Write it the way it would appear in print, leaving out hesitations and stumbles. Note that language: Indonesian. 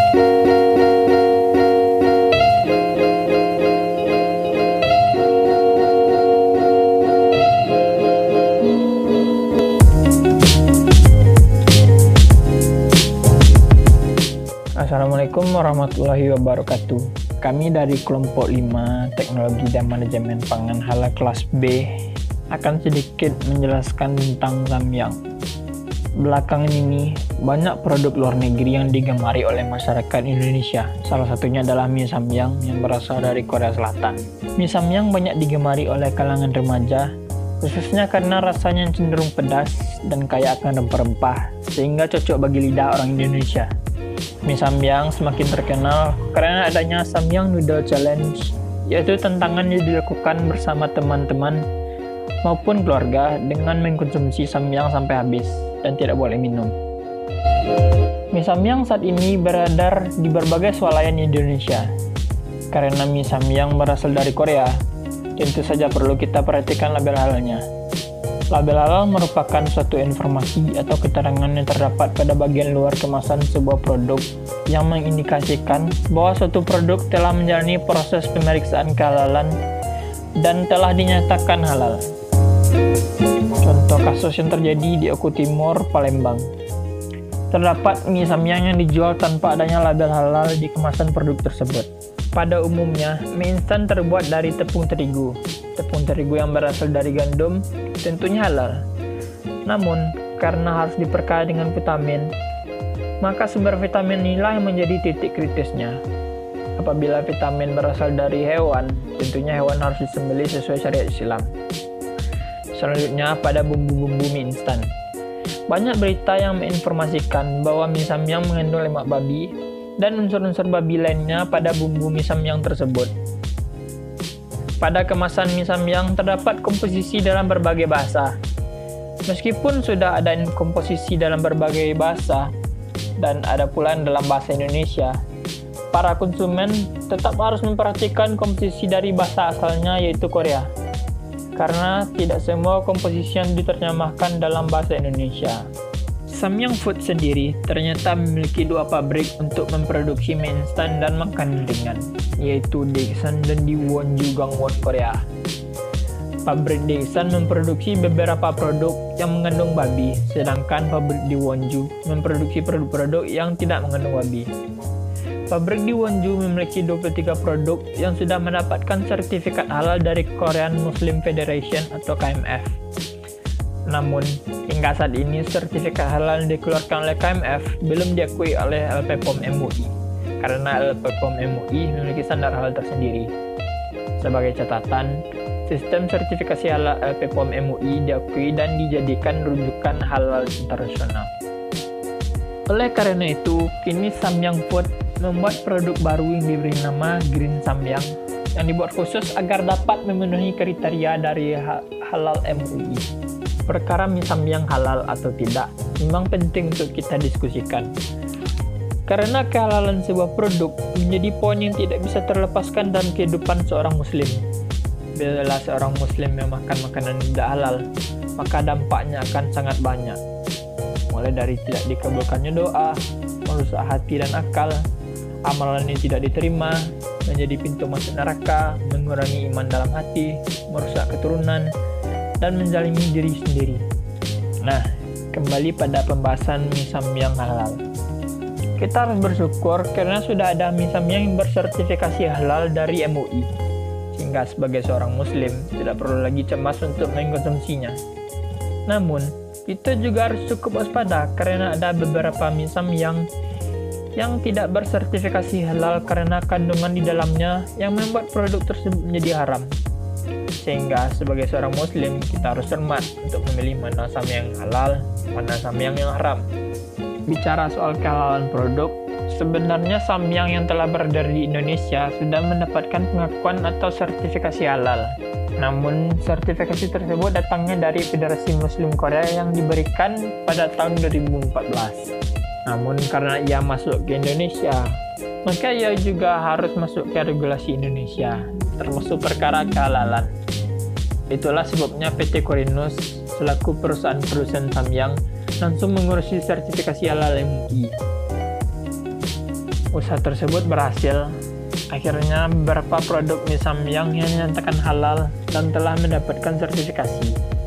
Assalamualaikum warahmatullahi wabarakatuh. Kami dari kelompok 5 Teknologi dan Manajemen Pangan Halal kelas B akan sedikit menjelaskan tentang Samyang. Belakangan ini, banyak produk luar negeri yang digemari oleh masyarakat Indonesia. Salah satunya adalah mie Samyang yang berasal dari Korea Selatan. Mie Samyang banyak digemari oleh kalangan remaja, khususnya karena rasanya cenderung pedas dan kaya akan rempah-rempah, sehingga cocok bagi lidah orang Indonesia. Mie Samyang semakin terkenal karena adanya Samyang Noodle Challenge, yaitu tantangan yang dilakukan bersama teman-teman maupun keluarga dengan mengkonsumsi Samyang sampai habis dan tidak boleh minum. Mie Samyang saat ini beredar di berbagai swalayan Indonesia. Karena mie Samyang berasal dari Korea, tentu saja perlu kita perhatikan label halalnya. Label halal merupakan suatu informasi atau keterangan yang terdapat pada bagian luar kemasan sebuah produk yang mengindikasikan bahwa suatu produk telah menjalani proses pemeriksaan kehalalan dan telah dinyatakan halal. Contoh kasus yang terjadi di Oku Timur, Palembang. Terdapat mie Samyang yang dijual tanpa adanya label halal di kemasan produk tersebut. Pada umumnya, mie instan terbuat dari tepung terigu. Tepung terigu yang berasal dari gandum tentunya halal. Namun, karena harus diperkaya dengan vitamin, maka sumber vitamin inilah yang menjadi titik kritisnya. Apabila vitamin berasal dari hewan, tentunya hewan harus disembelih sesuai syariat Islam. Selanjutnya, pada bumbu-bumbu mie instan. Banyak berita yang menginformasikan bahwa mie Samyang mengandung lemak babi dan unsur-unsur babi lainnya pada bumbu mie Samyang tersebut. Pada kemasan mie Samyang terdapat komposisi dalam berbagai bahasa. Meskipun sudah ada komposisi dalam berbagai bahasa dan ada pula dalam bahasa Indonesia, para konsumen tetap harus memperhatikan komposisi dari bahasa asalnya, yaitu Korea. Karena tidak semua komposisi yang diterjemahkan dalam bahasa Indonesia. Samyang Food sendiri ternyata memiliki 2 pabrik untuk memproduksi mie instan dan makanan ringan, yaitu Daesan dan di Wonju, Gangwon, Korea. Pabrik Daesan memproduksi beberapa produk yang mengandung babi, sedangkan pabrik di Wonju memproduksi produk-produk yang tidak mengandung babi. Pabrik di Wonju memiliki 23 produk yang sudah mendapatkan sertifikat halal dari Korean Muslim Federation atau KMF. Namun, hingga saat ini sertifikat halal yang dikeluarkan oleh KMF belum diakui oleh LP POM MUI, karena LP POM MUI memiliki standar halal tersendiri. Sebagai catatan, sistem sertifikasi halal LP POM MUI diakui dan dijadikan rujukan halal internasional. Oleh karena itu, kini Samyang Food membuat produk baru yang diberi nama Green Samyang yang dibuat khusus agar dapat memenuhi kriteria dari halal MUI. Perkara mie Samyang halal atau tidak memang penting untuk kita diskusikan. Karena kehalalan sebuah produk menjadi poin yang tidak bisa terlepaskan dalam kehidupan seorang muslim. Bila seorang muslim memakan makanan tidak halal, maka dampaknya akan sangat banyak. Mulai dari tidak dikabulkannya doa, merusak hati dan akal, amalan yang tidak diterima, menjadi pintu masuk neraka, mengurangi iman dalam hati, merusak keturunan, dan menzalimi diri sendiri. Nah, kembali pada pembahasan mie Samyang halal. Kita harus bersyukur karena sudah ada mie Samyang yang bersertifikasi halal dari MUI, sehingga sebagai seorang muslim tidak perlu lagi cemas untuk mengkonsumsinya. Namun, kita juga harus cukup waspada karena ada beberapa mie Samyang yang tidak bersertifikasi halal karena kandungan di dalamnya yang membuat produk tersebut menjadi haram. Sehingga sebagai seorang muslim kita harus cermat untuk memilih mana Samyang halal, mana Samyang yang haram. Bicara soal kehalalan produk, sebenarnya Samyang yang telah beredar di Indonesia sudah mendapatkan pengakuan atau sertifikasi halal. Namun sertifikasi tersebut datangnya dari Federasi Muslim Korea yang diberikan pada tahun 2014. Namun karena ia masuk ke Indonesia, maka ia juga harus masuk ke regulasi Indonesia, termasuk perkara kehalalan. Itulah sebabnya PT Korinus selaku perusahaan produsen Samyang langsung mengurusi sertifikasi halal MUI. Usaha tersebut berhasil. Akhirnya beberapa produk mie Samyang yang dinyatakan halal dan telah mendapatkan sertifikasi.